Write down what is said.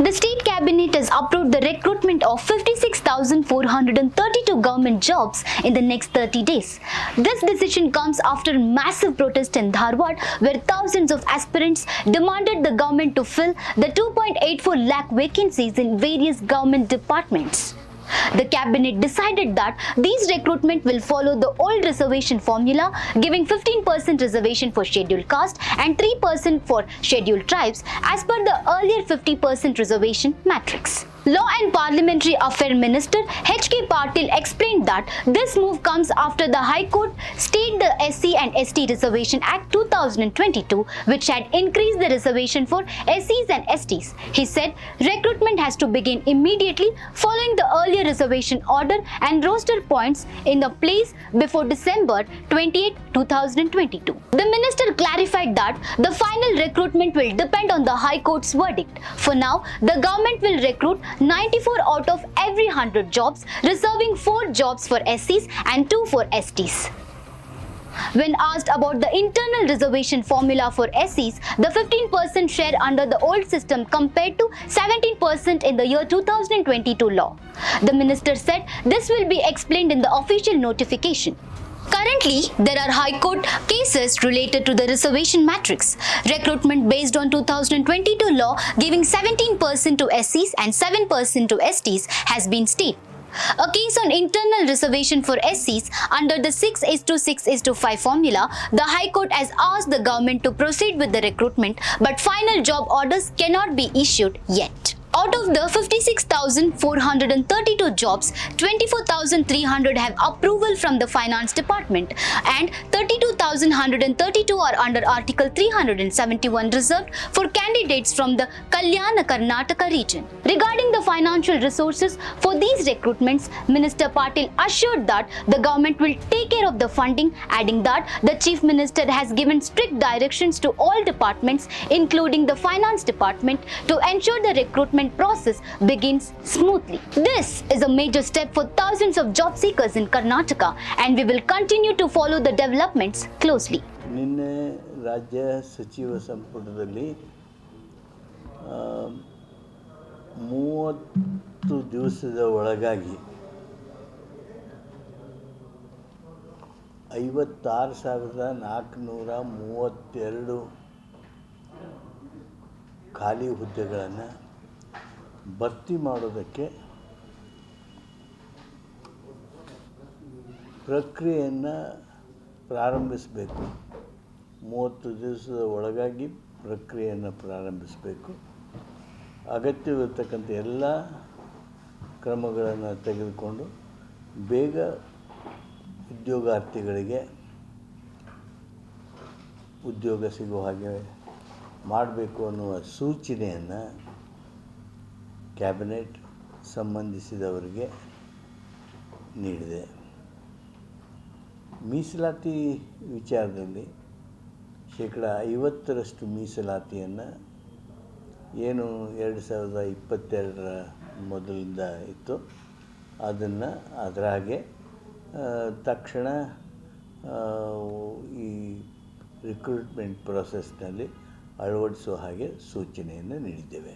The State Cabinet has approved the recruitment of 56,432 government jobs in the next 30 days. This decision comes after massive protest in Dharwad, where thousands of aspirants demanded the government to fill the 2.84 lakh vacancies in various government departments. The cabinet decided that these recruitment will follow the old reservation formula, giving 15% reservation for scheduled caste and 3% for scheduled tribes as per the earlier 50% reservation matrix. Law and Parliamentary Affairs Minister H.K. Patil explained that this move comes after the High Court stayed the SC and ST Reservation Act 2022, which had increased the reservation for SCs and STs. He said recruitment has to begin immediately following the earlier reservation order and roster points in the place before December 28, 2022. The minister clarified that the final recruitment will depend on the High Court's verdict. For now, the government will recruit 94 out of every 100 jobs, reserving 4 jobs for SCs and 2 for STs. When asked about the internal reservation formula for SCs, the 15% share under the old system compared to 17% in the year 2022 law, the minister said this will be explained in the official notification. Currently, there are High Court cases related to the reservation matrix. Recruitment based on 2022 law giving 17% to SCs and 7% to STs has been stayed. A case on internal reservation for SCs under the 6:6:5 formula, the High Court has asked the government to proceed with the recruitment, but final job orders cannot be issued yet. Out of the 56,432 jobs, 24,300 have approval from the Finance Department and 32,132 are under Article 371 reserved for candidates from the Kalyana Karnataka region. Regarding the financial resources for these recruitments, Minister Patil assured that the government will take care of the funding, adding that the Chief Minister has given strict directions to all departments, including the Finance Department, to ensure the recruitment process begins smoothly. This is a major step for thousands of job seekers in Karnataka, and we will continue to follow the developments closely. ನಿನ್ನೆ ರಾಜ್ಯ ಸಚಿವ ಸಂಪುಟದಲ್ಲಿ 30 ದಿವಸದ ಒಳಗಾಗಿ 56,432 ಖಾಲಿ ಹುದ್ದೆಗಳನ್ನು ಭರ್ತಿ ಮಾಡೋದಕ್ಕೆ ಪ್ರಕ್ರಿಯೆಯನ್ನು ಪ್ರಾರಂಭಿಸಬೇಕು. 30 ದಿವಸದ ಒಳಗಾಗಿ ಪ್ರಕ್ರಿಯೆಯನ್ನು ಪ್ರಾರಂಭಿಸಬೇಕು. ಅಗತ್ಯವಿರತಕ್ಕಂಥ ಎಲ್ಲ ಕ್ರಮಗಳನ್ನು ತೆಗೆದುಕೊಂಡು ಬೇಗ ಉದ್ಯೋಗಾರ್ಥಿಗಳಿಗೆ ಉದ್ಯೋಗ ಸಿಗುವ ಹಾಗೆ ಮಾಡಬೇಕು ಅನ್ನುವ ಸೂಚನೆಯನ್ನು ಕ್ಯಾಬಿನೆಟ್ ಸಂಬಂಧಿಸಿದವರಿಗೆ ನೀಡಿದೆ. ಮೀಸಲಾತಿ ವಿಚಾರದಲ್ಲಿ 50% ಮೀಸಲಾತಿಯನ್ನು ಏನು 2022ರ ಮೊದಲಿಂದ ಇತ್ತು ಅದನ್ನು ಅದರ ಹಾಗೆ ತಕ್ಷಣ ಈ ರಿಕ್ರೂಟ್ಮೆಂಟ್ ಪ್ರೊಸೆಸ್ನಲ್ಲಿ ಅಳವಡಿಸುವ ಹಾಗೆ ಸೂಚನೆಯನ್ನು ನೀಡಿದ್ದೇವೆ.